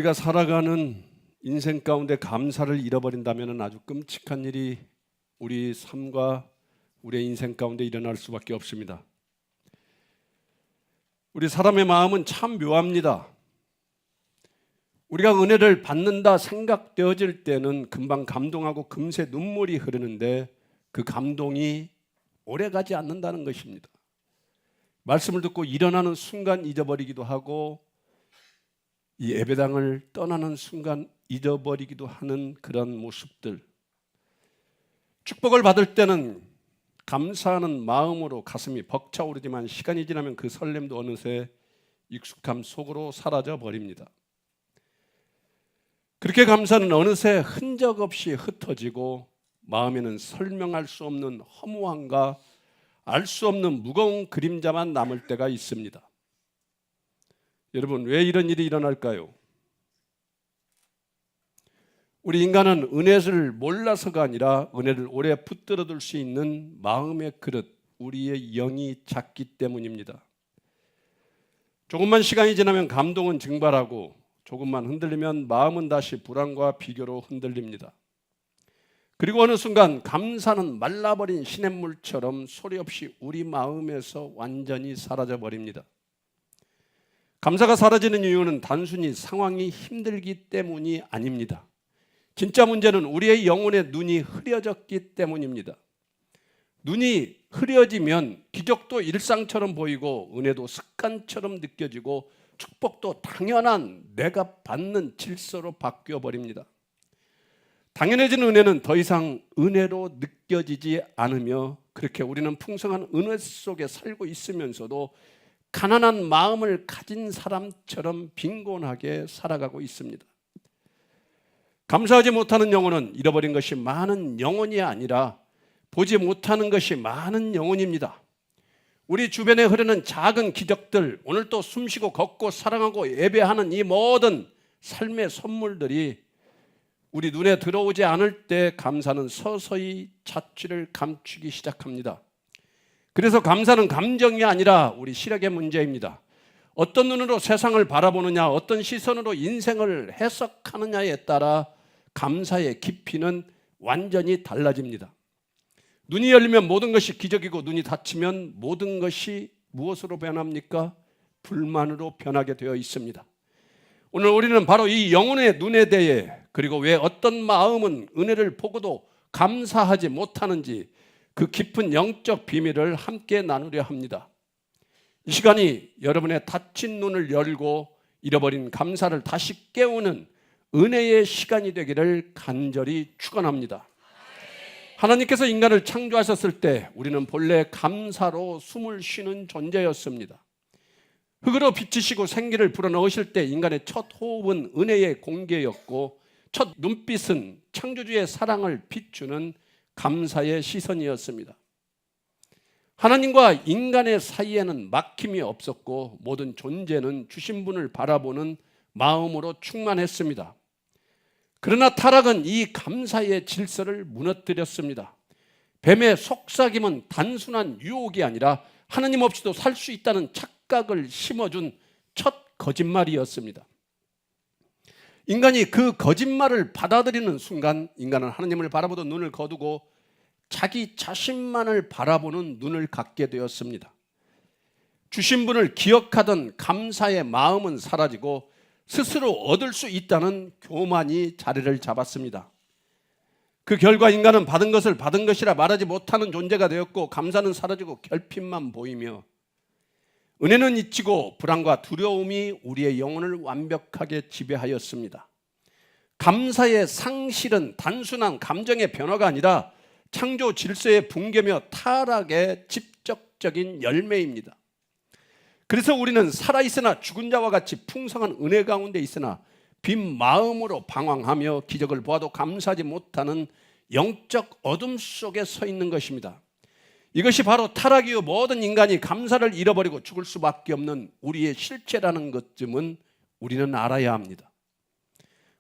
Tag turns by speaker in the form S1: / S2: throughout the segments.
S1: 우리가 살아가는 인생 가운데 감사를 잃어버린다면 아주 끔찍한 일이 우리 삶과 우리의 인생 가운데 일어날 수밖에 없습니다. 우리 사람의 마음은 참 묘합니다. 우리가 은혜를 받는다 생각되어질 때는 금방 감동하고 금세 눈물이 흐르는데 그 감동이 오래가지 않는다는 것입니다. 말씀을 듣고 일어나는 순간 잊어버리기도 하고 이 예배당을 떠나는 순간 잊어버리기도 하는 그런 모습들. 축복을 받을 때는 감사하는 마음으로 가슴이 벅차오르지만 시간이 지나면 그 설렘도 어느새 익숙함 속으로 사라져 버립니다. 그렇게 감사는 어느새 흔적 없이 흩어지고 마음에는 설명할 수 없는 허무함과 알 수 없는 무거운 그림자만 남을 때가 있습니다. 여러분, 왜 이런 일이 일어날까요? 우리 인간은 은혜를 몰라서가 아니라 은혜를 오래 붙들어둘 수 있는 마음의 그릇, 우리의 영이 작기 때문입니다. 조금만 시간이 지나면 감동은 증발하고 조금만 흔들리면 마음은 다시 불안과 비교로 흔들립니다. 그리고 어느 순간 감사는 말라버린 시냇물처럼 소리 없이 우리 마음에서 완전히 사라져 버립니다. 감사가 사라지는 이유는 단순히 상황이 힘들기 때문이 아닙니다. 진짜 문제는 우리의 영혼의 눈이 흐려졌기 때문입니다. 눈이 흐려지면 기적도 일상처럼 보이고 은혜도 습관처럼 느껴지고 축복도 당연한 내가 받는 질서로 바뀌어 버립니다. 당연해진 은혜는 더 이상 은혜로 느껴지지 않으며 그렇게 우리는 풍성한 은혜 속에 살고 있으면서도 가난한 마음을 가진 사람처럼 빈곤하게 살아가고 있습니다. 감사하지 못하는 영혼은 잃어버린 것이 많은 영혼이 아니라 보지 못하는 것이 많은 영혼입니다. 우리 주변에 흐르는 작은 기적들, 오늘 또 숨쉬고 걷고 사랑하고 예배하는 이 모든 삶의 선물들이 우리 눈에 들어오지 않을 때 감사는 서서히 자취를 감추기 시작합니다. 그래서 감사는 감정이 아니라 우리 시력의 문제입니다. 어떤 눈으로 세상을 바라보느냐, 어떤 시선으로 인생을 해석하느냐에 따라 감사의 깊이는 완전히 달라집니다. 눈이 열리면 모든 것이 기적이고 눈이 닫히면 모든 것이 무엇으로 변합니까? 불만으로 변하게 되어 있습니다. 오늘 우리는 바로 이 영혼의 눈에 대해 그리고 왜 어떤 마음은 은혜를 보고도 감사하지 못하는지 그 깊은 영적 비밀을 함께 나누려 합니다. 이 시간이 여러분의 닫힌 눈을 열고 잃어버린 감사를 다시 깨우는 은혜의 시간이 되기를 간절히 축원합니다. 하나님께서 인간을 창조하셨을 때 우리는 본래 감사로 숨을 쉬는 존재였습니다. 흙으로 비치시고 생기를 불어넣으실 때 인간의 첫 호흡은 은혜의 공개였고 첫 눈빛은 창조주의 사랑을 비추는 감사의 시선이었습니다. 하나님과 인간의 사이에는 막힘이 없었고 모든 존재는 주신 분을 바라보는 마음으로 충만했습니다. 그러나 타락은 이 감사의 질서를 무너뜨렸습니다. 뱀의 속삭임은 단순한 유혹이 아니라 하나님 없이도 살 수 있다는 착각을 심어준 첫 거짓말이었습니다. 인간이 그 거짓말을 받아들이는 순간 인간은 하나님을 바라보던 눈을 거두고 자기 자신만을 바라보는 눈을 갖게 되었습니다. 주신 분을 기억하던 감사의 마음은 사라지고 스스로 얻을 수 있다는 교만이 자리를 잡았습니다. 그 결과 인간은 받은 것을 받은 것이라 말하지 못하는 존재가 되었고 감사는 사라지고 결핍만 보이며 은혜는 잊히고 불안과 두려움이 우리의 영혼을 완벽하게 지배하였습니다. 감사의 상실은 단순한 감정의 변화가 아니라 창조 질서의 붕괴며 타락의 직접적인 열매입니다. 그래서 우리는 살아있으나 죽은 자와 같이 풍성한 은혜 가운데 있으나 빈 마음으로 방황하며 기적을 보아도 감사하지 못하는 영적 어둠 속에 서 있는 것입니다. 이것이 바로 타락이요 모든 인간이 감사를 잃어버리고 죽을 수밖에 없는 우리의 실체라는 것쯤은 우리는 알아야 합니다.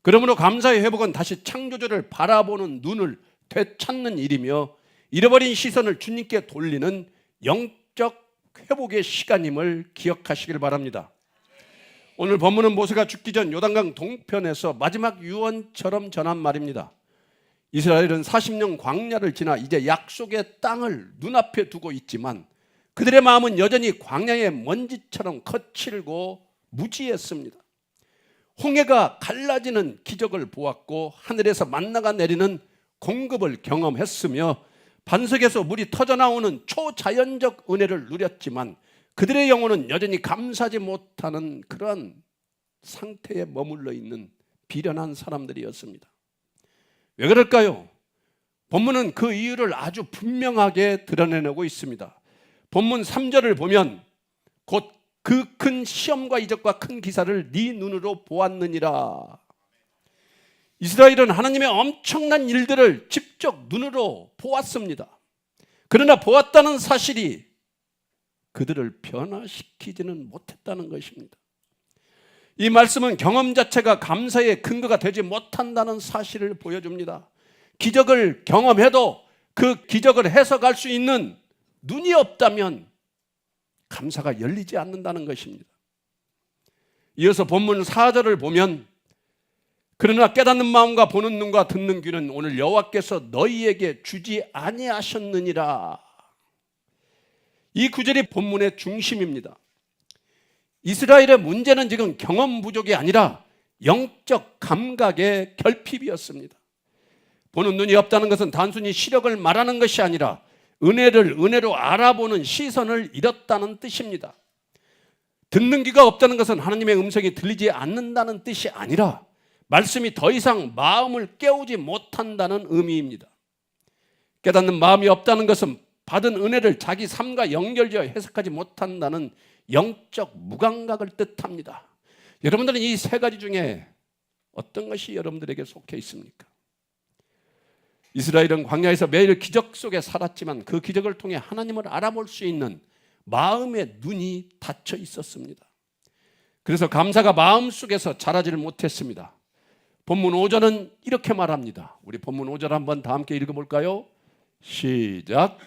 S1: 그러므로 감사의 회복은 다시 창조주를 바라보는 눈을 되찾는 일이며 잃어버린 시선을 주님께 돌리는 영적 회복의 시간임을 기억하시길 바랍니다. 오늘 본문은 모세가 죽기 전 요단강 동편에서 마지막 유언처럼 전한 말입니다. 이스라엘은 40년 광야를 지나 이제 약속의 땅을 눈앞에 두고 있지만 그들의 마음은 여전히 광야의 먼지처럼 거칠고 무지했습니다. 홍해가 갈라지는 기적을 보았고 하늘에서 만나가 내리는 공급을 경험했으며 반석에서 물이 터져나오는 초자연적 은혜를 누렸지만 그들의 영혼은 여전히 감사하지 못하는 그러한 상태에 머물러 있는 비련한 사람들이었습니다. 왜 그럴까요? 본문은 그 이유를 아주 분명하게 드러내고 있습니다. 본문 3절을 보면 곧 그 큰 시험과 이적과 큰 기사를 네 눈으로 보았느니라. 이스라엘은 하나님의 엄청난 일들을 직접 눈으로 보았습니다. 그러나 보았다는 사실이 그들을 변화시키지는 못했다는 것입니다. 이 말씀은 경험 자체가 감사의 근거가 되지 못한다는 사실을 보여줍니다. 기적을 경험해도 그 기적을 해석할 수 있는 눈이 없다면 감사가 열리지 않는다는 것입니다. 이어서 본문 4절을 보면 그러나 깨닫는 마음과 보는 눈과 듣는 귀는 오늘 여호와께서 너희에게 주지 아니하셨느니라. 이 구절이 본문의 중심입니다. 이스라엘의 문제는 지금 경험 부족이 아니라 영적 감각의 결핍이었습니다. 보는 눈이 없다는 것은 단순히 시력을 말하는 것이 아니라 은혜를 은혜로 알아보는 시선을 잃었다는 뜻입니다. 듣는 귀가 없다는 것은 하나님의 음성이 들리지 않는다는 뜻이 아니라 말씀이 더 이상 마음을 깨우지 못한다는 의미입니다. 깨닫는 마음이 없다는 것은 받은 은혜를 자기 삶과 연결지어 해석하지 못한다는 영적 무감각을 뜻합니다. 여러분들은 이 세 가지 중에 어떤 것이 여러분들에게 속해 있습니까? 이스라엘은 광야에서 매일 기적 속에 살았지만 그 기적을 통해 하나님을 알아볼 수 있는 마음의 눈이 닫혀 있었습니다. 그래서 감사가 마음속에서 자라지를 못했습니다. 본문 5절은 이렇게 말합니다. 우리 본문 5절 한번 다 함께 읽어볼까요? 시작.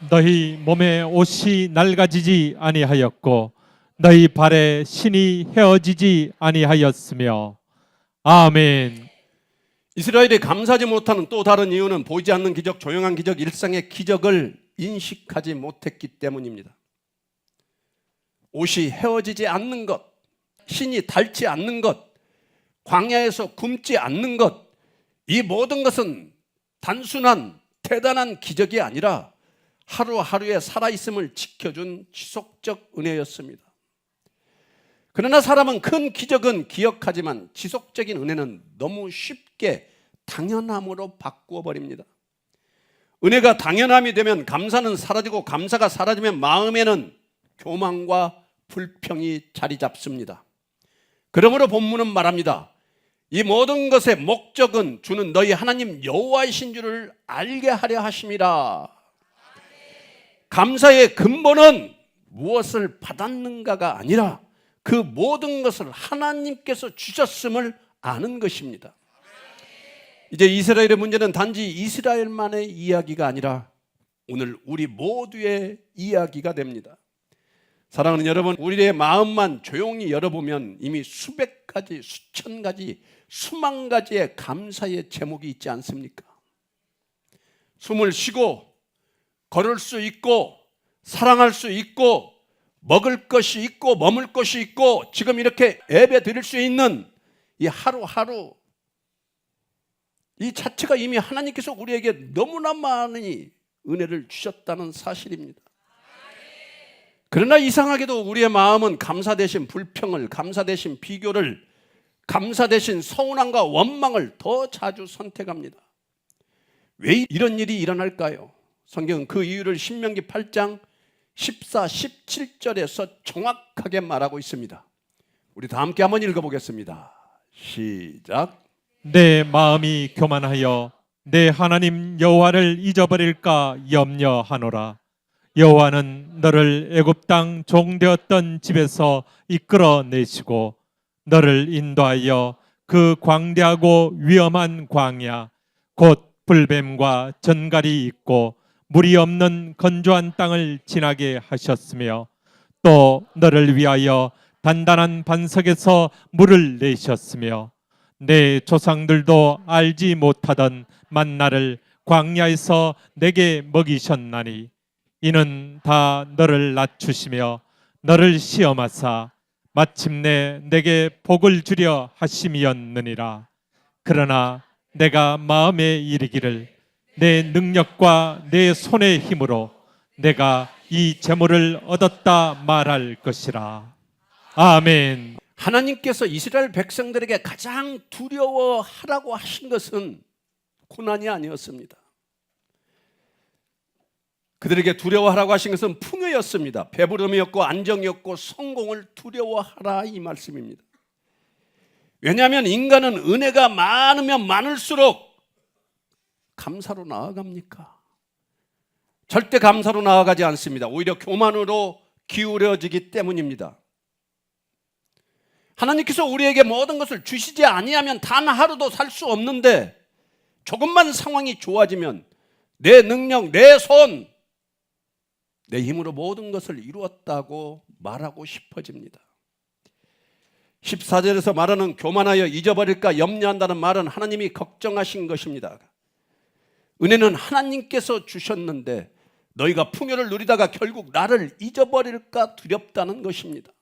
S2: 너희 몸에 옷이 낡아지지 아니하였고 너희 발에 신이 헤어지지 아니하였으며. 아멘.
S1: 이스라엘이 감사하지 못하는 또 다른 이유는 보이지 않는 기적, 조용한 기적, 일상의 기적을 인식하지 못했기 때문입니다. 옷이 헤어지지 않는 것, 신이 닳지 않는 것, 광야에서 굶지 않는 것, 이 모든 것은 단순한 대단한 기적이 아니라 하루하루의 살아있음을 지켜준 지속적 은혜였습니다. 그러나 사람은 큰 기적은 기억하지만 지속적인 은혜는 너무 쉽게 당연함으로 바꾸어 버립니다. 은혜가 당연함이 되면 감사는 사라지고 감사가 사라지면 마음에는 교만과 불평이 자리 잡습니다. 그러므로 본문은 말합니다. 이 모든 것의 목적은 주는 너희 하나님 여호와이신 줄을 알게 하려 하심이라. 감사의 근본은 무엇을 받았는가가 아니라 그 모든 것을 하나님께서 주셨음을 아는 것입니다. 이제 이스라엘의 문제는 단지 이스라엘만의 이야기가 아니라 오늘 우리 모두의 이야기가 됩니다. 사랑하는 여러분, 우리의 마음만 조용히 열어보면 이미 수백 가지, 수천 가지, 수만 가지의 감사의 제목이 있지 않습니까? 숨을 쉬고 걸을 수 있고 사랑할 수 있고 먹을 것이 있고 머물 것이 있고 지금 이렇게 예배 드릴 수 있는 이 하루하루 이 자체가 이미 하나님께서 우리에게 너무나 많은 은혜를 주셨다는 사실입니다. 그러나 이상하게도 우리의 마음은 감사 대신 불평을, 감사 대신 비교를, 감사 대신 서운함과 원망을 더 자주 선택합니다. 왜 이런 일이 일어날까요? 성경은 그 이유를 신명기 8장 14, 17절에서 정확하게 말하고 있습니다. 우리 다 함께 한번 읽어보겠습니다. 시작.
S2: 내 마음이 교만하여 내 하나님 여호와를 잊어버릴까 염려하노라. 여호와는 너를 애굽 땅 종되었던 집에서 이끌어내시고 너를 인도하여 그 광대하고 위험한 광야 곧 불뱀과 전갈이 있고 물이 없는 건조한 땅을 지나게 하셨으며 또 너를 위하여 단단한 반석에서 물을 내셨으며 내 조상들도 알지 못하던 만나를 광야에서 내게 먹이셨나니 이는 다 너를 낮추시며 너를 시험하사 마침내 내게 복을 주려 하심이었느니라. 그러나 내가 마음에 이르기를 내 능력과 내 손의 힘으로 내가 이 재물을 얻었다 말할 것이라. 아멘.
S1: 하나님께서 이스라엘 백성들에게 가장 두려워하라고 하신 것은 고난이 아니었습니다. 그들에게 두려워하라고 하신 것은 풍요였습니다. 배부름이었고 안정이었고 성공을 두려워하라 이 말씀입니다. 왜냐하면 인간은 은혜가 많으면 많을수록 감사로 나아갑니까? 절대 감사로 나아가지 않습니다. 오히려 교만으로 기울어지기 때문입니다. 하나님께서 우리에게 모든 것을 주시지 아니하면 단 하루도 살 수 없는데 조금만 상황이 좋아지면 내 능력, 내 손, 내 힘으로 모든 것을 이루었다고 말하고 싶어집니다. 14절에서 말하는 교만하여 잊어버릴까 염려한다는 말은 하나님이 걱정하신 것입니다. 은혜는 하나님께서 주셨는데 너희가 풍요를 누리다가 결국 나를 잊어버릴까 두렵다는 것입니다.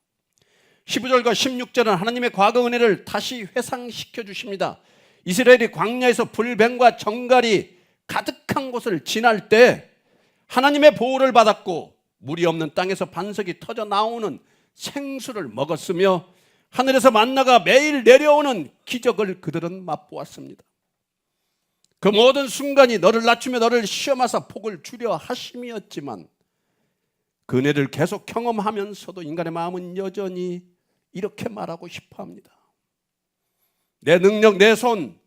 S1: 15절과 16절은 하나님의 과거 은혜를 다시 회상시켜 주십니다. 이스라엘이 광야에서 불뱀과 정갈이 가득한 곳을 지날 때 하나님의 보호를 받았고 물이 없는 땅에서 반석이 터져 나오는 생수를 먹었으며 하늘에서 만나가 매일 내려오는 기적을 그들은 맛보았습니다. 그 모든 순간이 너를 낮추며 너를 시험하사 복을 주려 하심이었지만 그 은혜를 계속 경험하면서도 인간의 마음은 여전히 이렇게 말하고 싶어합니다. 내 능력, 내 손,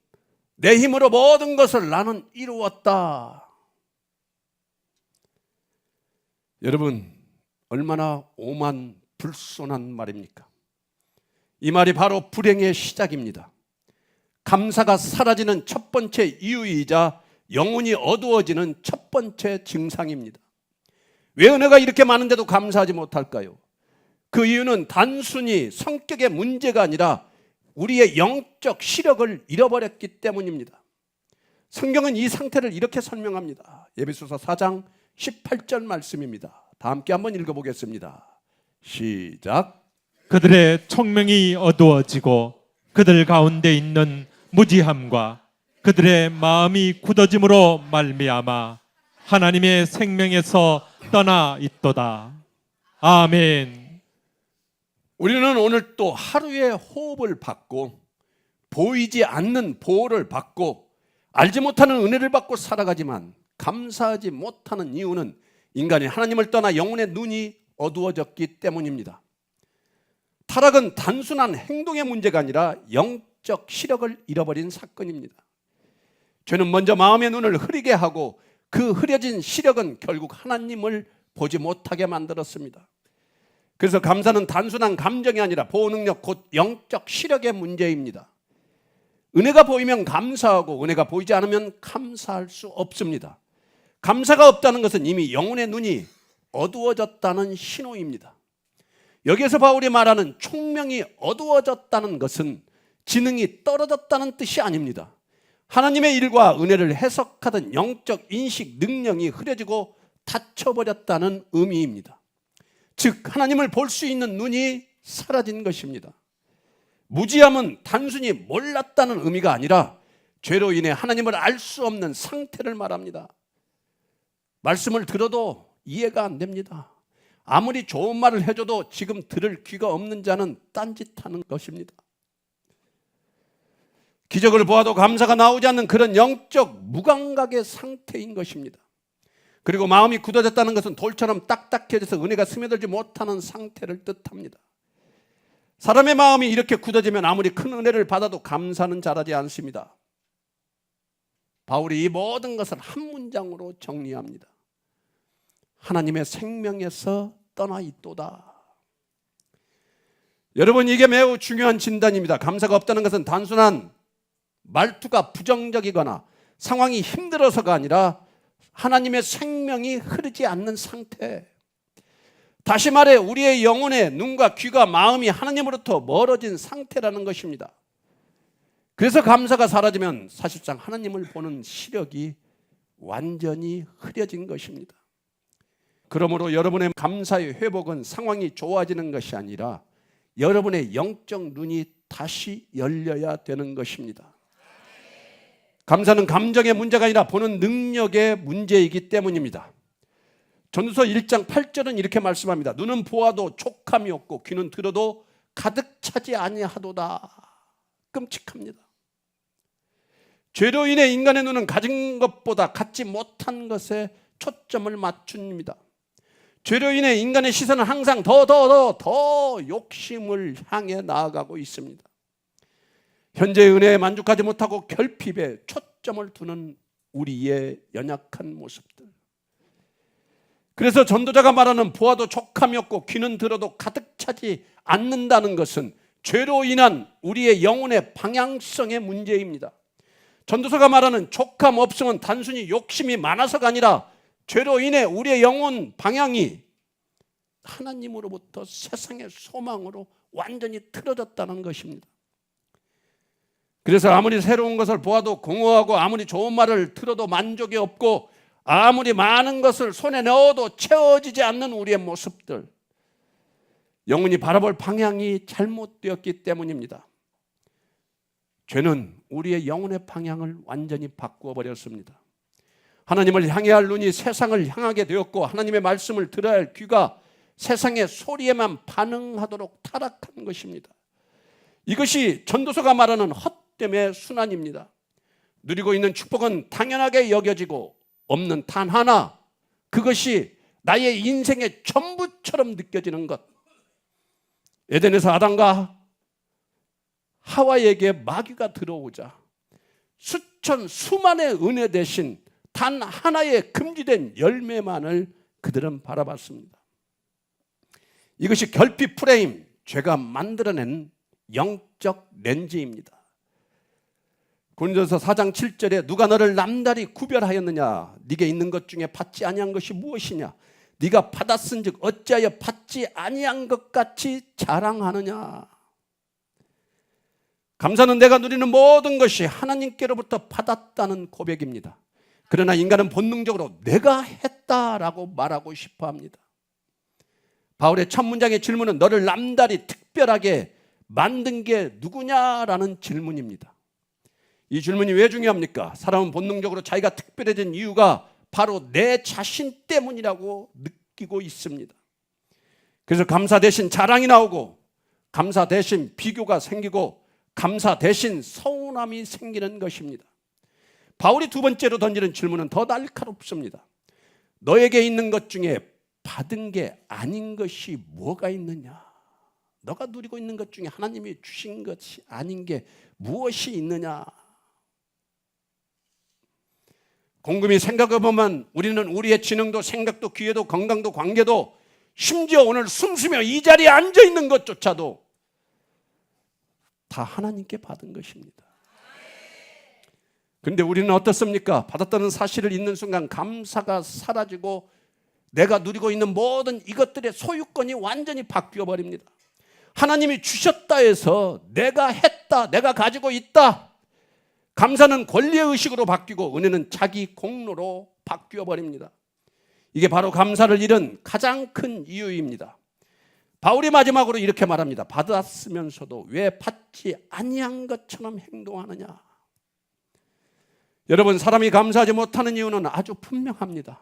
S1: 내 힘으로 모든 것을 나는 이루었다. 여러분, 얼마나 오만 불손한 말입니까? 이 말이 바로 불행의 시작입니다. 감사가 사라지는 첫 번째 이유이자 영혼이 어두워지는 첫 번째 증상입니다. 왜 은혜가 이렇게 많은데도 감사하지 못할까요? 그 이유는 단순히 성격의 문제가 아니라 우리의 영적 시력을 잃어버렸기 때문입니다. 성경은 이 상태를 이렇게 설명합니다. 에베소서 4장 18절 말씀입니다. 다 함께 한번 읽어보겠습니다. 시작.
S2: 그들의 총명이 어두워지고 그들 가운데 있는 무지함과 그들의 마음이 굳어짐으로 말미암아 하나님의 생명에서 떠나 있도다. 아멘.
S1: 우리는 오늘 또 하루의 호흡을 받고 보이지 않는 보호를 받고 알지 못하는 은혜를 받고 살아가지만 감사하지 못하는 이유는 인간이 하나님을 떠나 영혼의 눈이 어두워졌기 때문입니다. 타락은 단순한 행동의 문제가 아니라 영적 시력을 잃어버린 사건입니다. 죄는 먼저 마음의 눈을 흐리게 하고 그 흐려진 시력은 결국 하나님을 보지 못하게 만들었습니다. 그래서 감사는 단순한 감정이 아니라 보호 능력 곧 영적 시력의 문제입니다. 은혜가 보이면 감사하고 은혜가 보이지 않으면 감사할 수 없습니다. 감사가 없다는 것은 이미 영혼의 눈이 어두워졌다는 신호입니다. 여기에서 바울이 말하는 총명이 어두워졌다는 것은 지능이 떨어졌다는 뜻이 아닙니다. 하나님의 일과 은혜를 해석하던 영적 인식 능력이 흐려지고 닫혀버렸다는 의미입니다. 즉 하나님을 볼 수 있는 눈이 사라진 것입니다. 무지함은 단순히 몰랐다는 의미가 아니라 죄로 인해 하나님을 알 수 없는 상태를 말합니다. 말씀을 들어도 이해가 안 됩니다. 아무리 좋은 말을 해줘도 지금 들을 귀가 없는 자는 딴짓하는 것입니다. 기적을 보아도 감사가 나오지 않는 그런 영적 무감각의 상태인 것입니다. 그리고 마음이 굳어졌다는 것은 돌처럼 딱딱해져서 은혜가 스며들지 못하는 상태를 뜻합니다. 사람의 마음이 이렇게 굳어지면 아무리 큰 은혜를 받아도 감사는 자라지 않습니다. 바울이 이 모든 것을 한 문장으로 정리합니다. 하나님의 생명에서 떠나 있도다. 여러분, 이게 매우 중요한 진단입니다. 감사가 없다는 것은 단순한 말투가 부정적이거나 상황이 힘들어서가 아니라 하나님의 생명이 흐르지 않는 상태. 다시 말해 우리의 영혼의 눈과 귀가 마음이 하나님으로부터 멀어진 상태라는 것입니다. 그래서 감사가 사라지면 사실상 하나님을 보는 시력이 완전히 흐려진 것입니다. 그러므로 여러분의 감사의 회복은 상황이 좋아지는 것이 아니라 여러분의 영적 눈이 다시 열려야 되는 것입니다. 감사는 감정의 문제가 아니라 보는 능력의 문제이기 때문입니다. 전도서 1장 8절은 이렇게 말씀합니다. 눈은 보아도 촉함이 없고 귀는 들어도 가득 차지 아니하도다. 끔찍합니다. 죄로 인해 인간의 눈은 가진 것보다 갖지 못한 것에 초점을 맞춥니다. 죄로 인해 인간의 시선은 항상 더 욕심을 향해 나아가고 있습니다. 현재의 은혜에 만족하지 못하고 결핍에 초점을 두는 우리의 연약한 모습들. 그래서 전도자가 말하는 보아도 촉함이 없고 귀는 들어도 가득 차지 않는다는 것은 죄로 인한 우리의 영혼의 방향성의 문제입니다. 전도서가 말하는 촉함 없음은 단순히 욕심이 많아서가 아니라 죄로 인해 우리의 영혼 방향이 하나님으로부터 세상의 소망으로 완전히 틀어졌다는 것입니다. 그래서 아무리 새로운 것을 보아도 공허하고 아무리 좋은 말을 들어도 만족이 없고 아무리 많은 것을 손에 넣어도 채워지지 않는 우리의 모습들, 영혼이 바라볼 방향이 잘못되었기 때문입니다. 죄는 우리의 영혼의 방향을 완전히 바꾸어 버렸습니다. 하나님을 향해야 할 눈이 세상을 향하게 되었고 하나님의 말씀을 들어야 할 귀가 세상의 소리에만 반응하도록 타락한 것입니다. 이것이 전도서가 말하는 헛됨의 순환입니다. 누리고 있는 축복은 당연하게 여겨지고 없는 단 하나, 그것이 나의 인생의 전부처럼 느껴지는 것. 에덴에서 아담과 하와에게 마귀가 들어오자 수만의 은혜 대신 단 하나의 금지된 열매만을 그들은 바라봤습니다. 이것이 결핍 프레임, 죄가 만들어낸 영적 렌즈입니다. 고린도서 4장 7절에 누가 너를 남달리 구별하였느냐? 네게 있는 것 중에 받지 아니한 것이 무엇이냐? 네가 받았은즉 어찌하여 받지 아니한 것 같이 자랑하느냐? 감사는 내가 누리는 모든 것이 하나님께로부터 받았다는 고백입니다. 그러나 인간은 본능적으로 내가 했다라고 말하고 싶어 합니다. 바울의 첫 문장의 질문은 너를 남달리 특별하게 만든 게 누구냐라는 질문입니다. 이 질문이 왜 중요합니까? 사람은 본능적으로 자기가 특별해진 이유가 바로 내 자신 때문이라고 느끼고 있습니다. 그래서 감사 대신 자랑이 나오고 감사 대신 비교가 생기고 감사 대신 서운함이 생기는 것입니다. 바울이 두 번째로 던지는 질문은 더 날카롭습니다. 너에게 있는 것 중에 받은 게 아닌 것이 뭐가 있느냐? 너가 누리고 있는 것 중에 하나님이 주신 것이 아닌 게 무엇이 있느냐? 곰곰이 생각해보면 우리는 우리의 지능도 생각도 기회도 건강도 관계도 심지어 오늘 숨쉬며 이 자리에 앉아있는 것조차도 다 하나님께 받은 것입니다. 그런데 우리는 어떻습니까? 받았다는 사실을 잊는 순간 감사가 사라지고 내가 누리고 있는 모든 이것들의 소유권이 완전히 바뀌어 버립니다. 하나님이 주셨다 해서 내가 했다, 내가 가지고 있다. 감사는 권리의식으로 바뀌고 은혜는 자기 공로로 바뀌어 버립니다. 이게 바로 감사를 잃은 가장 큰 이유입니다. 바울이 마지막으로 이렇게 말합니다. 받았으면서도 왜 받지 아니한 것처럼 행동하느냐? 여러분, 사람이 감사하지 못하는 이유는 아주 분명합니다.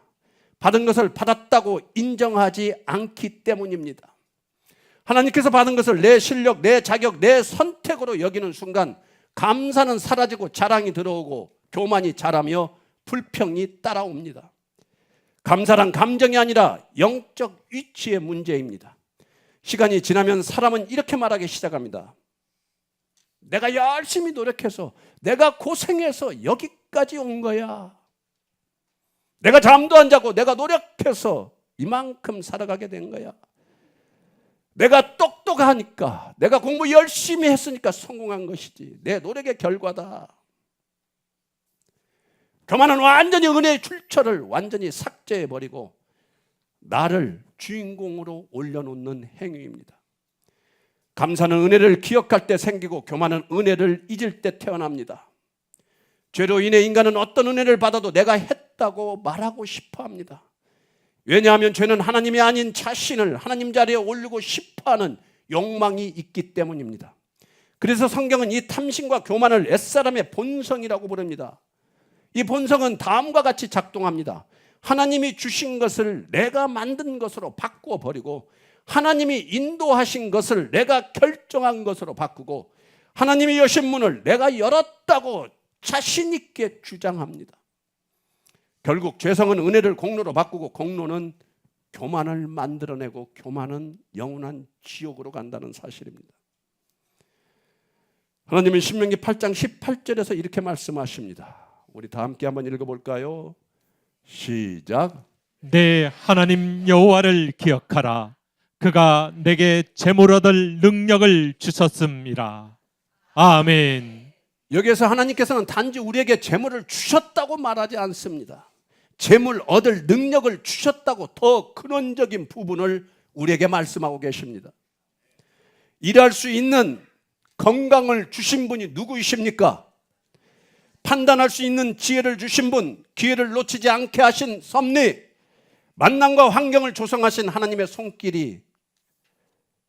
S1: 받은 것을 받았다고 인정하지 않기 때문입니다. 하나님께서 받은 것을 내 실력, 내 자격, 내 선택으로 여기는 순간 감사는 사라지고 자랑이 들어오고 교만이 자라며 불평이 따라옵니다. 감사란 감정이 아니라 영적 위치의 문제입니다. 시간이 지나면 사람은 이렇게 말하기 시작합니다. 내가 열심히 노력해서 내가 고생해서 여기까지 온 거야. 내가 잠도 안 자고 내가 노력해서 이만큼 살아가게 된 거야. 내가 똑똑하니까, 내가 공부 열심히 했으니까 성공한 것이지. 내 노력의 결과다. 교만은 완전히 은혜의 출처를 완전히 삭제해버리고 나를 주인공으로 올려놓는 행위입니다. 감사는 은혜를 기억할 때 생기고 교만은 은혜를 잊을 때 태어납니다. 죄로 인해 인간은 어떤 은혜를 받아도 내가 했다고 말하고 싶어 합니다. 왜냐하면 죄는 하나님이 아닌 자신을 하나님 자리에 올리고 싶어하는 욕망이 있기 때문입니다. 그래서 성경은 이 탐심과 교만을 옛사람의 본성이라고 부릅니다. 이 본성은 다음과 같이 작동합니다. 하나님이 주신 것을 내가 만든 것으로 바꾸어 버리고, 하나님이 인도하신 것을 내가 결정한 것으로 바꾸고, 하나님이 여신 문을 내가 열었다고 자신 있게 주장합니다. 결국 죄성은 은혜를 공로로 바꾸고, 공로는 교만을 만들어내고, 교만은 영원한 지옥으로 간다는 사실입니다. 하나님은 신명기 8장 18절에서 이렇게 말씀하십니다. 우리 다 함께 한번 읽어볼까요? 시작.
S2: 내 하나님 여호와를 기억하라. 그가 내게 재물 얻을 능력을 주셨음이라. 아멘.
S1: 여기에서 하나님께서는 단지 우리에게 재물을 주셨다고 말하지 않습니다. 재물 얻을 능력을 주셨다고 더 근원적인 부분을 우리에게 말씀하고 계십니다. 일할 수 있는 건강을 주신 분이 누구이십니까? 판단할 수 있는 지혜를 주신 분, 기회를 놓치지 않게 하신 섭리, 만남과 환경을 조성하신 하나님의 손길이,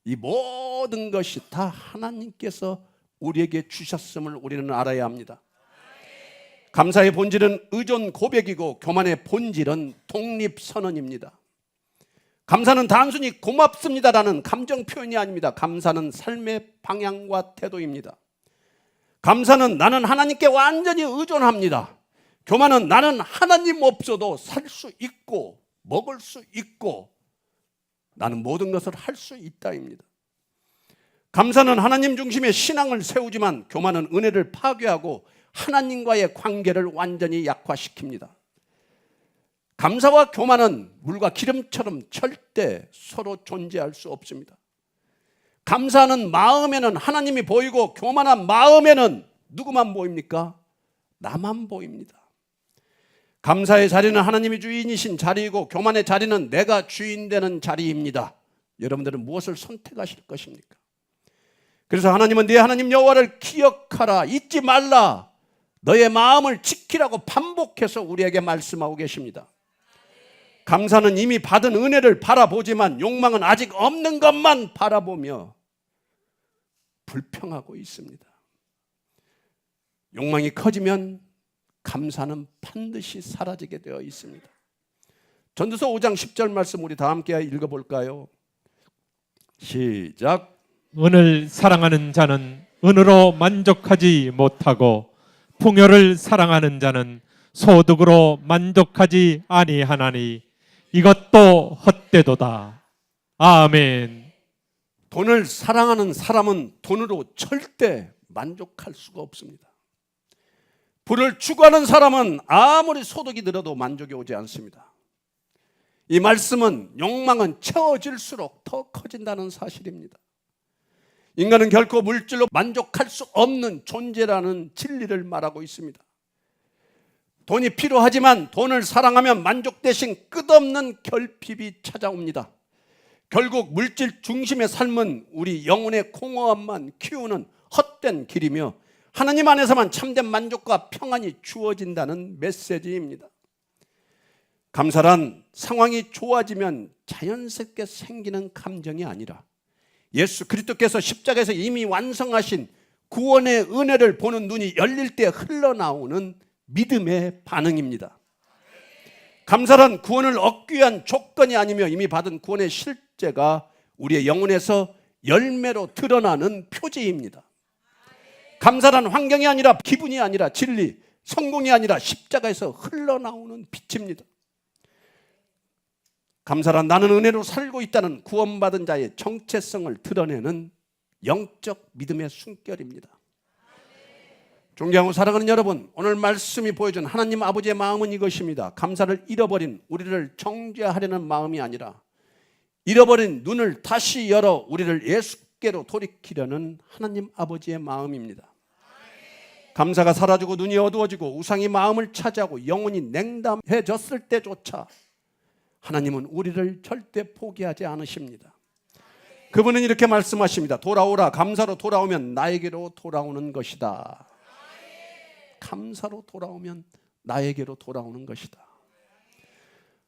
S1: 이 모든 것이 다 하나님께서 우리에게 주셨음을 우리는 알아야 합니다. 감사의 본질은 의존 고백이고, 교만의 본질은 독립선언입니다. 감사는 단순히 고맙습니다라는 감정 표현이 아닙니다. 감사는 삶의 방향과 태도입니다. 감사는 나는 하나님께 완전히 의존합니다. 교만은 나는 하나님 없어도 살 수 있고 먹을 수 있고 나는 모든 것을 할 수 있다입니다. 감사는 하나님 중심의 신앙을 세우지만, 교만은 은혜를 파괴하고 하나님과의 관계를 완전히 약화시킵니다. 감사와 교만은 물과 기름처럼 절대 서로 존재할 수 없습니다. 감사하는 마음에는 하나님이 보이고, 교만한 마음에는 누구만 보입니까? 나만 보입니다. 감사의 자리는 하나님이 주인이신 자리이고, 교만의 자리는 내가 주인 되는 자리입니다. 여러분들은 무엇을 선택하실 것입니까? 그래서 하나님은 네 하나님 여호와를 기억하라, 잊지 말라, 너의 마음을 지키라고 반복해서 우리에게 말씀하고 계십니다. 감사는 이미 받은 은혜를 바라보지만, 욕망은 아직 없는 것만 바라보며 불평하고 있습니다. 욕망이 커지면 감사는 반드시 사라지게 되어 있습니다. 전도서 5장 10절 말씀 우리 다 함께 읽어볼까요? 시작.
S2: 은을 사랑하는 자는 은으로 만족하지 못하고, 풍요를 사랑하는 자는 소득으로 만족하지 아니하나니 이것도 헛되도다. 아멘.
S1: 돈을 사랑하는 사람은 돈으로 절대 만족할 수가 없습니다. 부를 추구하는 사람은 아무리 소득이 늘어도 만족이 오지 않습니다. 이 말씀은 욕망은 채워질수록 더 커진다는 사실입니다. 인간은 결코 물질로 만족할 수 없는 존재라는 진리를 말하고 있습니다. 돈이 필요하지만 돈을 사랑하면 만족 대신 끝없는 결핍이 찾아옵니다. 결국 물질 중심의 삶은 우리 영혼의 공허함만 키우는 헛된 길이며, 하나님 안에서만 참된 만족과 평안이 주어진다는 메시지입니다. 감사란 상황이 좋아지면 자연스럽게 생기는 감정이 아니라, 예수 그리스도께서 십자가에서 이미 완성하신 구원의 은혜를 보는 눈이 열릴 때 흘러나오는 믿음의 반응입니다. 감사란 구원을 얻기 위한 조건이 아니며 이미 받은 구원의 실제가 우리의 영혼에서 열매로 드러나는 표지입니다. 감사란 환경이 아니라, 기분이 아니라, 진리, 성공이 아니라 십자가에서 흘러나오는 빛입니다. 감사란 나는 은혜로 살고 있다는 구원받은 자의 정체성을 드러내는 영적 믿음의 숨결입니다. 존경하고 사랑하는 여러분, 오늘 말씀이 보여준 하나님 아버지의 마음은 이것입니다. 감사를 잃어버린 우리를 정죄하려는 마음이 아니라, 잃어버린 눈을 다시 열어 우리를 예수께로 돌이키려는 하나님 아버지의 마음입니다. 감사가 사라지고 눈이 어두워지고 우상이 마음을 차지하고 영혼이 냉담해졌을 때조차 하나님은 우리를 절대 포기하지 않으십니다. 그분은 이렇게 말씀하십니다. 돌아오라. 감사로 돌아오면 나에게로 돌아오는 것이다. 감사로 돌아오면 나에게로 돌아오는 것이다.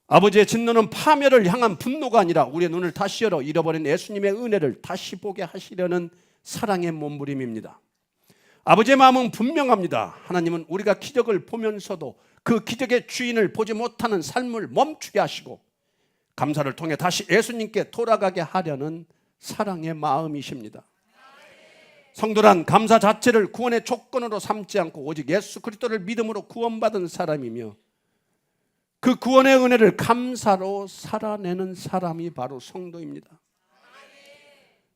S1: 아버지의 진노는 파멸을 향한 분노가 아니라 우리의 눈을 다시 열어 잃어버린 예수님의 은혜를 다시 보게 하시려는 사랑의 몸부림입니다. 아버지의 마음은 분명합니다. 하나님은 우리가 기적을 보면서도 그 기적의 주인을 보지 못하는 삶을 멈추게 하시고 감사를 통해 다시 예수님께 돌아가게 하려는 사랑의 마음이십니다. 성도란 감사 자체를 구원의 조건으로 삼지 않고 오직 예수 그리스도를 믿음으로 구원받은 사람이며 그 구원의 은혜를 감사로 살아내는 사람이 바로 성도입니다.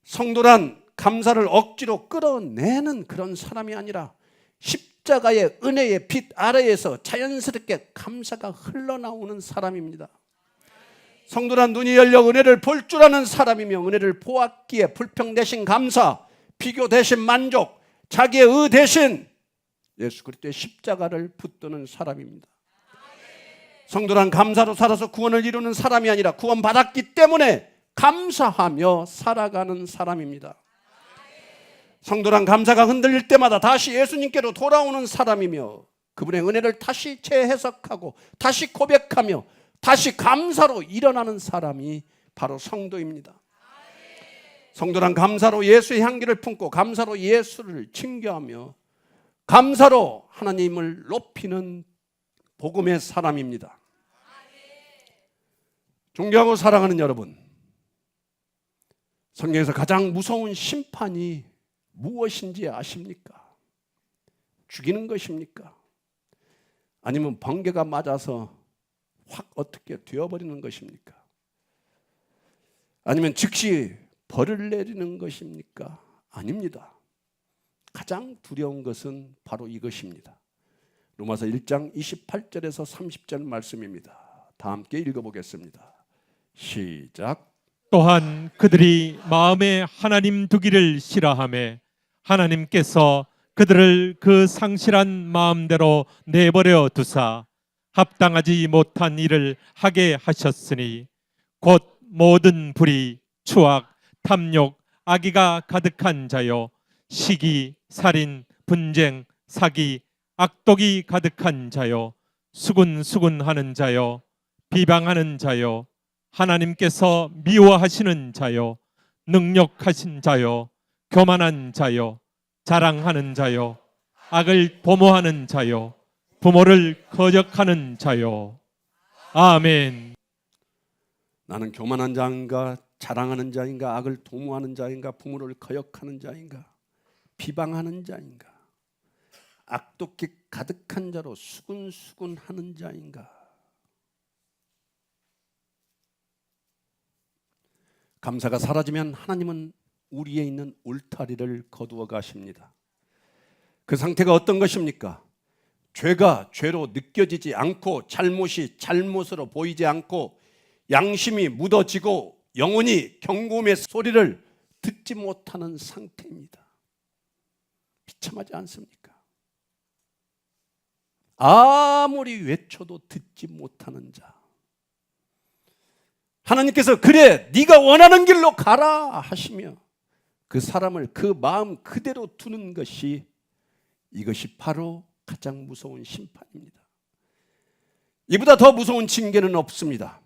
S1: 성도란 감사를 억지로 끌어내는 그런 사람이 아니라 십자가의 은혜의 빛 아래에서 자연스럽게 감사가 흘러나오는 사람입니다. 성도란 눈이 열려 은혜를 볼 줄 아는 사람이며 은혜를 보았기에 불평 대신 감사, 비교 대신 만족, 자기의 의 대신 예수 그리스도의 십자가를 붙드는 사람입니다. 성도란 감사로 살아서 구원을 이루는 사람이 아니라 구원받았기 때문에 감사하며 살아가는 사람입니다. 성도란 감사가 흔들릴 때마다 다시 예수님께로 돌아오는 사람이며 그분의 은혜를 다시 재해석하고 다시 고백하며 다시 감사로 일어나는 사람이 바로 성도입니다. 성도란 감사로 예수의 향기를 품고 감사로 예수를 증거하며 감사로 하나님을 높이는 복음의 사람입니다. 존경하고 사랑하는 여러분, 성경에서 가장 무서운 심판이 무엇인지 아십니까? 죽이는 것입니까? 아니면 번개가 맞아서 확 어떻게 되어버리는 것입니까? 아니면 즉시 벌을 내리는 것입니까? 아닙니다. 가장 두려운 것은 바로 이것입니다. 로마서 1장 28절에서 30절 말씀입니다. 다 함께 읽어보겠습니다. 시작.
S2: 또한 그들이 마음에 하나님 두기를 싫어하며 하나님께서 그들을 그 상실한 마음대로 내버려 두사 합당하지 못한 일을 하게 하셨으니 곧 모든 불의, 추악, 탐욕, 악의가 가득한 자요 시기, 살인, 분쟁, 사기, 악독이 가득한 자요 수군수군하는 자요 비방하는 자요 하나님께서 미워하시는 자요 능욕하신 자요 교만한 자요 자랑하는 자요 악을 도모하는 자요 부모를 거역하는 자요. 아멘.
S1: 나는 교만한 자인가 자랑하는 자인가 악을 도모하는 자인가 부모를 거역하는 자인가 비방하는 자인가 악독기 가득한 자로 수군수군하는 자인가. 감사가 사라지면 하나님은 우리에 있는 울타리를 거두어 가십니다. 그 상태가 어떤 것입니까? 죄가 죄로 느껴지지 않고 잘못이 잘못으로 보이지 않고 양심이 묻어지고 영혼이 경고음의 소리를 듣지 못하는 상태입니다. 비참하지 않습니까? 아무리 외쳐도 듣지 못하는 자. 하나님께서 그래 네가 원하는 길로 가라 하시며 그 사람을 그 마음 그대로 두는 것이 이것이 바로 가장 무서운 심판입니다. 이보다 더 무서운 징계는 없습니다.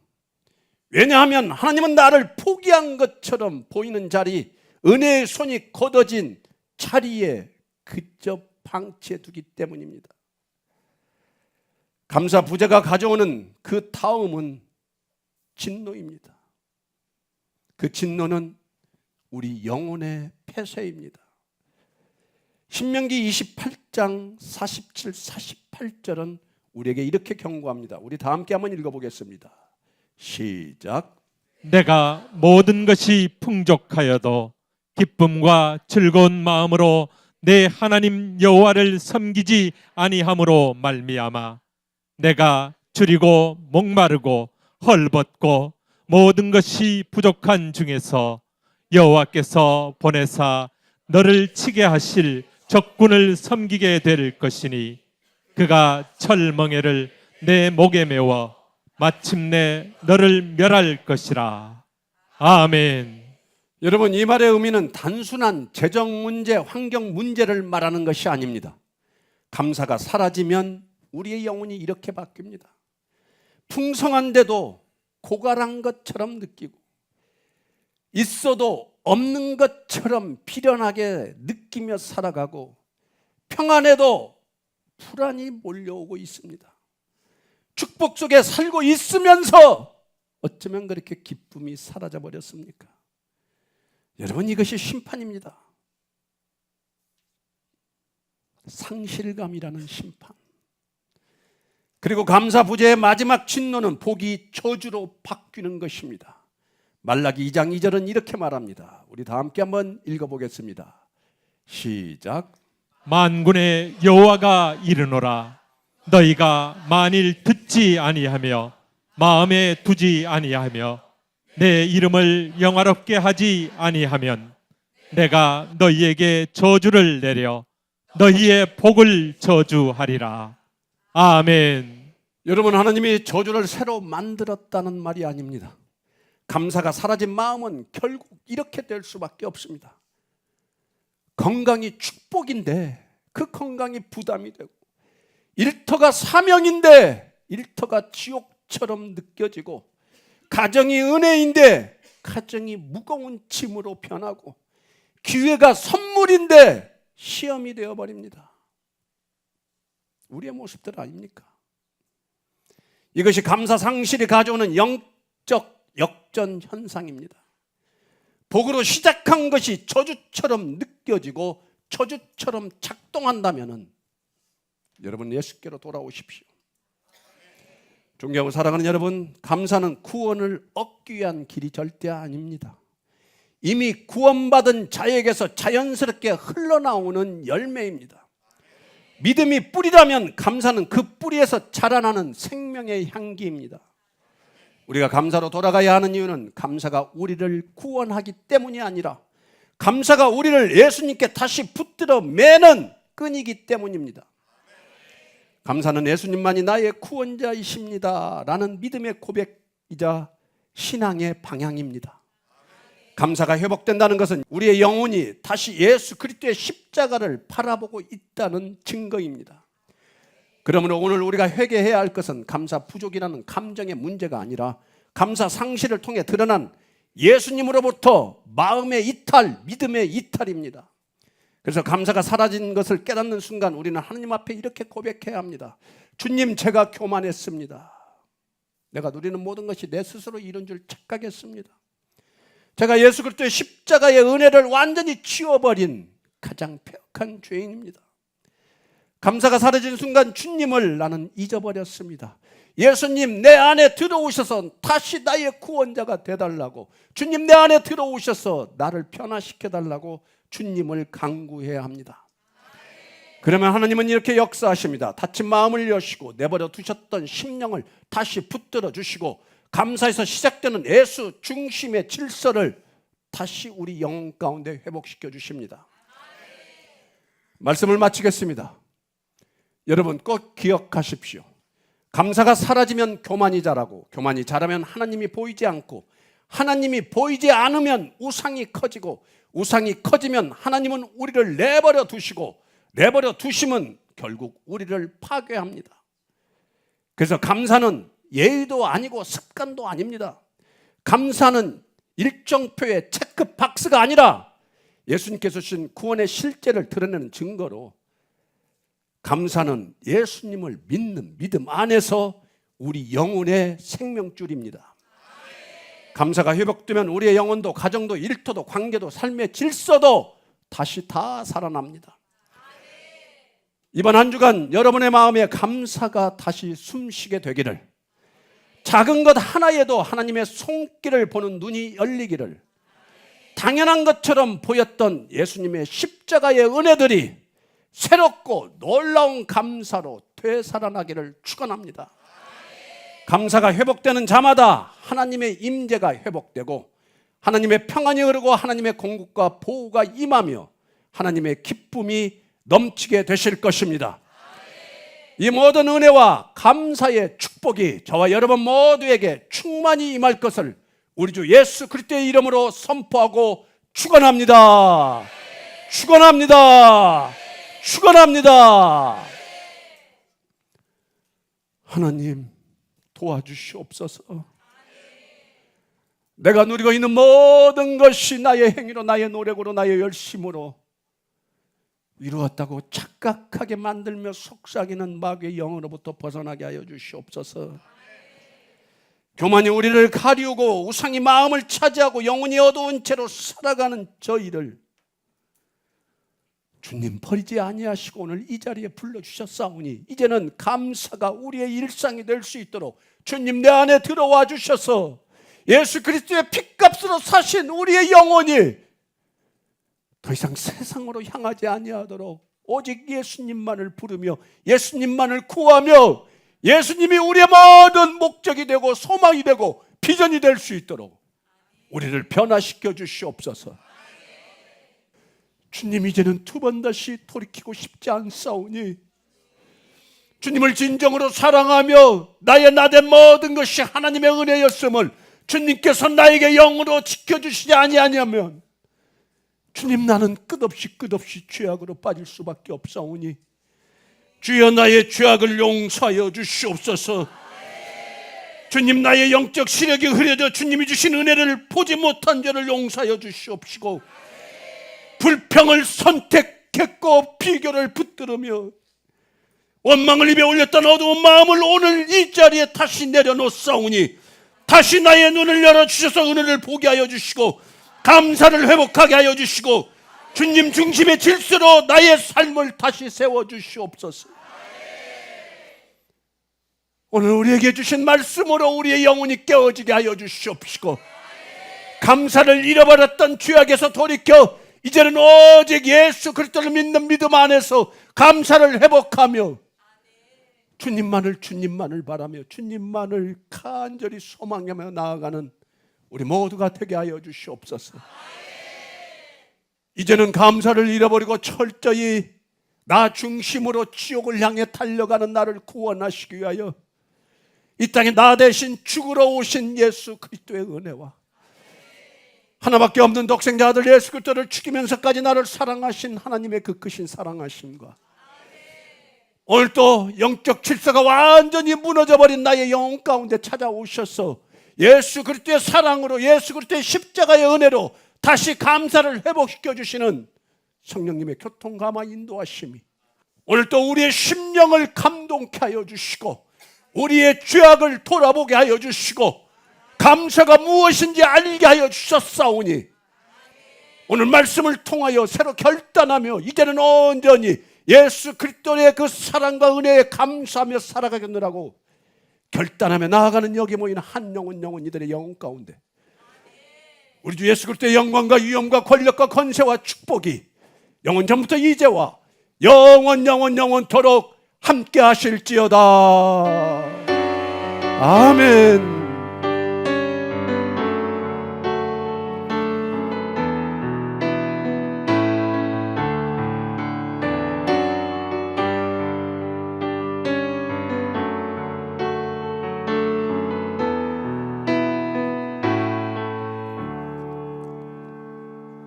S1: 왜냐하면 하나님은 나를 포기한 것처럼 보이는 자리, 은혜의 손이 걷어진 자리에 그저 방치해 두기 때문입니다. 감사 부재가 가져오는 그 다음은 진노입니다. 그 진노는 우리 영혼의 폐쇄입니다. 신명기 28장 47, 48절은 우리에게 이렇게 경고합니다. 우리 다 함께 한번 읽어보겠습니다. 시작.
S2: 내가 모든 것이 풍족하여도 기쁨과 즐거운 마음으로 내 하나님 여호와를 섬기지 아니함으로 말미암아 내가 줄이고 목마르고 헐벗고 모든 것이 부족한 중에서 여호와께서 보내사 너를 치게 하실 적군을 섬기게 될 것이니 그가 철멍에를 내 목에 메워 마침내 너를 멸할 것이라. 아멘.
S1: 여러분, 이 말의 의미는 단순한 재정 문제, 환경 문제를 말하는 것이 아닙니다. 감사가 사라지면 우리의 영혼이 이렇게 바뀝니다. 풍성한데도 고갈한 것처럼 느끼고, 있어도 없는 것처럼 비련하게 느끼며 살아가고, 평안에도 불안이 몰려오고 있습니다. 축복 속에 살고 있으면서 어쩌면 그렇게 기쁨이 사라져 버렸습니까? 여러분, 이것이 심판입니다. 상실감이라는 심판. 그리고 감사 부재의 마지막 진노는 복이 저주로 바뀌는 것입니다. 말라기 2장 2절은 이렇게 말합니다. 우리 다 함께 한번 읽어보겠습니다. 시작.
S2: 만군의 여호와가 이르노라. 너희가 만일 듣지 아니하며 마음에 두지 아니하며 내 이름을 영화롭게 하지 아니하면 내가 너희에게 저주를 내려 너희의 복을 저주하리라. 아멘.
S1: 여러분, 하나님이 저주를 새로 만들었다는 말이 아닙니다. 감사가 사라진 마음은 결국 이렇게 될 수밖에 없습니다. 건강이 축복인데 그 건강이 부담이 되고, 일터가 사명인데 일터가 지옥처럼 느껴지고, 가정이 은혜인데 가정이 무거운 짐으로 변하고, 기회가 선물인데 시험이 되어버립니다. 우리의 모습들 아닙니까? 이것이 감사 상실이 가져오는 영적 역전 현상입니다. 복으로 시작한 것이 저주처럼 느껴지고 저주처럼 작동한다면 여러분, 예수께로 돌아오십시오. 존경하고 사랑하는 여러분, 감사는 구원을 얻기 위한 길이 절대 아닙니다. 이미 구원받은 자에게서 자연스럽게 흘러나오는 열매입니다. 믿음이 뿌리라면 감사는 그 뿌리에서 자라나는 생명의 향기입니다. 우리가 감사로 돌아가야 하는 이유는 감사가 우리를 구원하기 때문이 아니라 감사가 우리를 예수님께 다시 붙들어 매는 끈이기 때문입니다. 감사는 예수님만이 나의 구원자이십니다 라는 믿음의 고백이자 신앙의 방향입니다. 감사가 회복된다는 것은 우리의 영혼이 다시 예수 그리스도의 십자가를 바라보고 있다는 증거입니다. 그러므로 오늘 우리가 회개해야 할 것은 감사 부족이라는 감정의 문제가 아니라 감사 상실을 통해 드러난 예수님으로부터 마음의 이탈, 믿음의 이탈입니다. 그래서 감사가 사라진 것을 깨닫는 순간 우리는 하나님 앞에 이렇게 고백해야 합니다. 주님, 제가 교만했습니다. 내가 누리는 모든 것이 내 스스로 이룬 줄 착각했습니다. 제가 예수 그리스도의 십자가의 은혜를 완전히 치워버린 가장 폐역한 죄인입니다. 감사가 사라진 순간 주님을 나는 잊어버렸습니다. 예수님, 내 안에 들어오셔서 다시 나의 구원자가 되달라고, 주님 내 안에 들어오셔서 나를 변화시켜달라고 주님을 간구해야 합니다. 그러면 하나님은 이렇게 역사하십니다. 닫힌 마음을 여시고 내버려 두셨던 심령을 다시 붙들어 주시고, 감사에서 시작되는 예수 중심의 질서를 다시 우리 영혼 가운데 회복시켜 주십니다. 말씀을 마치겠습니다. 여러분, 꼭 기억하십시오. 감사가 사라지면 교만이 자라고, 교만이 자라면 하나님이 보이지 않고, 하나님이 보이지 않으면 우상이 커지고, 우상이 커지면 하나님은 우리를 내버려 두시고, 내버려 두시면 결국 우리를 파괴합니다. 그래서 감사는 예의도 아니고 습관도 아닙니다. 감사는 일정표의 체크 박스가 아니라 예수님께서 주신 구원의 실제를 드러내는 증거로, 감사는 예수님을 믿는 믿음 안에서 우리 영혼의 생명줄입니다. 감사가 회복되면 우리의 영혼도 가정도 일터도 관계도 삶의 질서도 다시 다 살아납니다. 이번 한 주간 여러분의 마음에 감사가 다시 숨쉬게 되기를, 작은 것 하나에도 하나님의 손길을 보는 눈이 열리기를, 당연한 것처럼 보였던 예수님의 십자가의 은혜들이 새롭고 놀라운 감사로 되살아나기를 축원합니다. 감사가 회복되는 자마다 하나님의 임재가 회복되고, 하나님의 평안이 흐르고, 하나님의 공급과 보호가 임하며 하나님의 기쁨이 넘치게 되실 것입니다. 이 모든 은혜와 감사의 축복이 저와 여러분 모두에게 충만히 임할 것을 우리 주 예수 그리스도의 이름으로 선포하고 축원합니다. 축원합니다. 축원합니다. 하나님 도와주시옵소서. 내가 누리고 있는 모든 것이 나의 행위로, 나의 노력으로, 나의 열심으로 이루었다고 착각하게 만들며 속삭이는 마귀의 영으로부터 벗어나게 하여 주시옵소서. 교만이 우리를 가리우고 우상이 마음을 차지하고 영혼이 어두운 채로 살아가는 저희를 주님 버리지 아니하시고 오늘 이 자리에 불러주셨사오니 이제는 감사가 우리의 일상이 될 수 있도록 주님 내 안에 들어와 주셔서 예수 그리스도의 핏값으로 사신 우리의 영혼이 더 이상 세상으로 향하지 아니하도록 오직 예수님만을 부르며 예수님만을 구하며 예수님이 우리의 모든 목적이 되고 소망이 되고 비전이 될 수 있도록 우리를 변화시켜 주시옵소서. 주님 이제는 두 번 다시 돌이키고 싶지 않사오니 주님을 진정으로 사랑하며 나의 나된 모든 것이 하나님의 은혜였음을 주님께서 나에게 영으로 지켜주시지 아니하냐면 주님 나는 끝없이 죄악으로 빠질 수밖에 없사오니 주여 나의 죄악을 용서하여 주시옵소서. 주님 나의 영적 시력이 흐려져 주님이 주신 은혜를 보지 못한 죄를 용서하여 주시옵시고 불평을 선택했고 비교를 붙들으며 원망을 입에 올렸던 어두운 마음을 오늘 이 자리에 다시 내려놓사오니 다시 나의 눈을 열어주셔서 은혜를 보게 하여 주시고 감사를 회복하게 하여 주시고 주님 중심의 질서로 나의 삶을 다시 세워주시옵소서. 오늘 우리에게 주신 말씀으로 우리의 영혼이 깨어지게 하여 주시옵시고 감사를 잃어버렸던 죄악에서 돌이켜 이제는 오직 예수 그리스도를 믿는 믿음 안에서 감사를 회복하며 주님만을 바라며 주님만을 간절히 소망하며 나아가는 우리 모두가 되게 하여 주시옵소서. 이제는 감사를 잃어버리고 철저히 나 중심으로 지옥을 향해 달려가는 나를 구원하시기 위하여 이 땅에 나 대신 죽으러 오신 예수 그리스도의 은혜와 하나밖에 없는 독생자 아들 예수 그리스도를 죽이면서까지 나를 사랑하신 하나님의 그 크신 사랑하심과 오늘 또 영적 질서가 완전히 무너져버린 나의 영혼 가운데 찾아오셔서 예수 그리스도의 사랑으로 예수 그리스도의 십자가의 은혜로 다시 감사를 회복시켜 주시는 성령님의 교통감화 인도하심이 오늘 또 우리의 심령을 감동케 하여 주시고 우리의 죄악을 돌아보게 하여 주시고 감사가 무엇인지 알게 하여 주셨사오니 오늘 말씀을 통하여 새로 결단하며 이제는 온전히 예수 그리스도의 그 사랑과 은혜에 감사하며 살아가겠노라고 결단하며 나아가는 여기 모인 한 영혼 이들의 영혼 가운데 우리 주 예수 그리스도의 영광과 위엄과 권력과 권세와 축복이 영원 전부터 이제와 영원토록 함께 하실지어다. 아멘.